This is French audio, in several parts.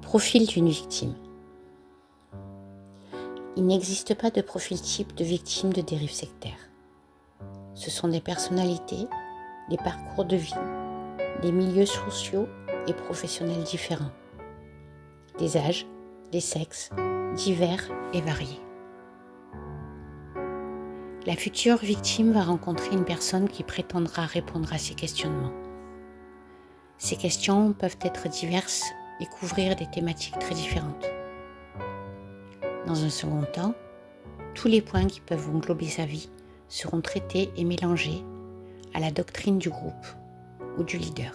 Profil d'une victime. Il n'existe pas de profil type de victime de dérive sectaire. Ce sont des personnalités, des parcours de vie, des milieux sociaux et professionnels différents, des âges, des sexes, divers et variés. La future victime va rencontrer une personne qui prétendra répondre à ses questionnements. Ces questions peuvent être diverses et couvrir des thématiques très différentes. Dans un second temps, tous les points qui peuvent englober sa vie seront traités et mélangés à la doctrine du groupe ou du leader.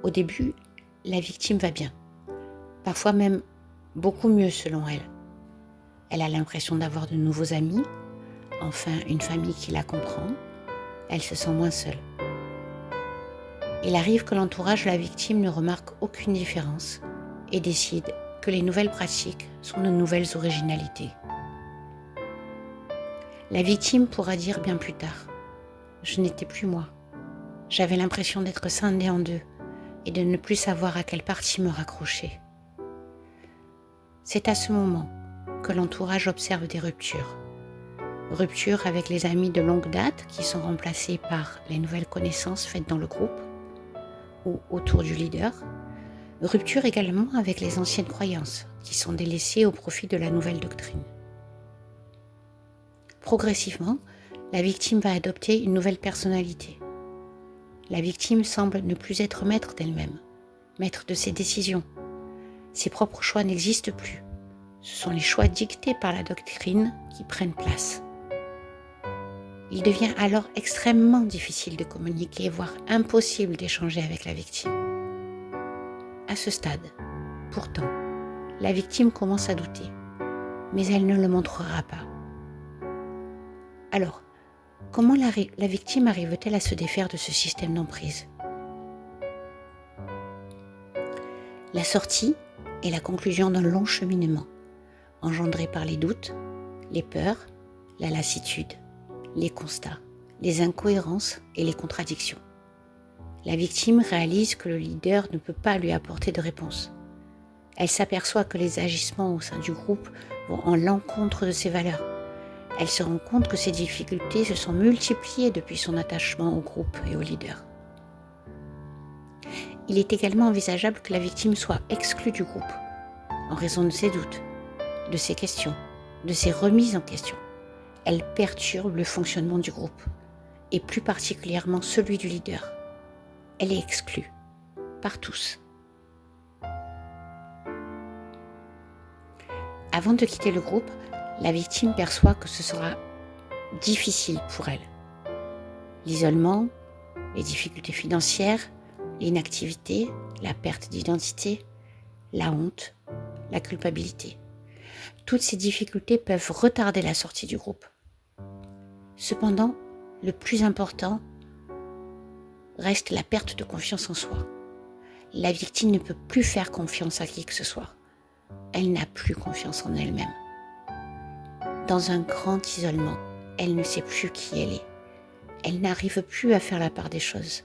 Au début, la victime va bien, parfois même beaucoup mieux selon elle. Elle a l'impression d'avoir de nouveaux amis, enfin une famille qui la comprend, elle se sent moins seule. Il arrive que l'entourage de la victime ne remarque aucune différence et décide que les nouvelles pratiques sont de nouvelles originalités. La victime pourra dire bien plus tard « Je n'étais plus moi. J'avais l'impression d'être scindée en deux et de ne plus savoir à quelle partie me raccrocher. » C'est à ce moment que l'entourage observe des ruptures. Ruptures avec les amis de longue date qui sont remplacés par les nouvelles connaissances faites dans le groupe ou autour du leader. Rupture également avec les anciennes croyances qui sont délaissées au profit de la nouvelle doctrine. Progressivement, la victime va adopter une nouvelle personnalité. La victime semble ne plus être maître d'elle-même, maître de ses décisions. Ses propres choix n'existent plus. Ce sont les choix dictés par la doctrine qui prennent place. Il devient alors extrêmement difficile de communiquer, voire impossible d'échanger avec la victime. À ce stade, pourtant, la victime commence à douter, mais elle ne le montrera pas. Alors, comment la victime arrive-t-elle à se défaire de ce système d'emprise ? La sortie est la conclusion d'un long cheminement, engendré par les doutes, les peurs, la lassitude, les constats, les incohérences et les contradictions. La victime réalise que le leader ne peut pas lui apporter de réponse. Elle s'aperçoit que les agissements au sein du groupe vont en l'encontre de ses valeurs. Elle se rend compte que ses difficultés se sont multipliées depuis son attachement au groupe et au leader. Il est également envisageable que la victime soit exclue du groupe en raison de ses doutes, de ses questions, de ses remises en question. Elle perturbe le fonctionnement du groupe et plus particulièrement celui du leader. Elle est exclue par tous. Avant de quitter le groupe, la victime perçoit que ce sera difficile pour elle. L'isolement, les difficultés financières, l'inactivité, la perte d'identité, la honte, la culpabilité. Toutes ces difficultés peuvent retarder la sortie du groupe. Cependant, le plus important reste la perte de confiance en soi. La victime ne peut plus faire confiance à qui que ce soit. Elle n'a plus confiance en elle-même. Dans un grand isolement, elle ne sait plus qui elle est. Elle n'arrive plus à faire la part des choses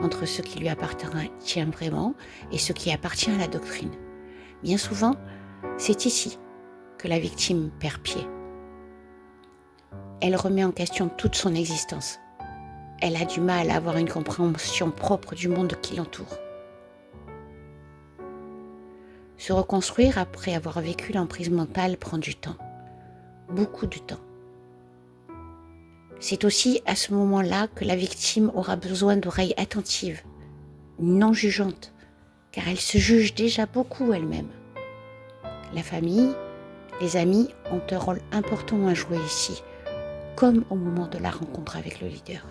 entre ce qui lui appartient vraiment et ce qui appartient à la doctrine. Bien souvent, c'est ici que la victime perd pied. Elle remet en question toute son existence. Elle a du mal à avoir une compréhension propre du monde qui l'entoure. Se reconstruire après avoir vécu l'emprise mentale prend du temps, beaucoup de temps. C'est aussi à ce moment-là que la victime aura besoin d'oreilles attentives, non jugeantes, car elle se juge déjà beaucoup elle-même. La famille, les amis ont un rôle important à jouer ici, comme au moment de la rencontre avec le leader.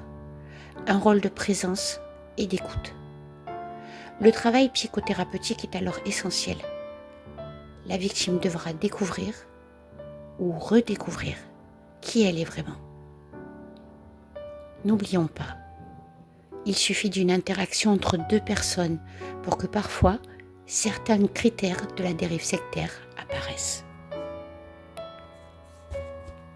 Un rôle de présence et d'écoute. Le travail psychothérapeutique est alors essentiel. La victime devra découvrir ou redécouvrir qui elle est vraiment. N'oublions pas, il suffit d'une interaction entre deux personnes pour que parfois certains critères de la dérive sectaire apparaissent.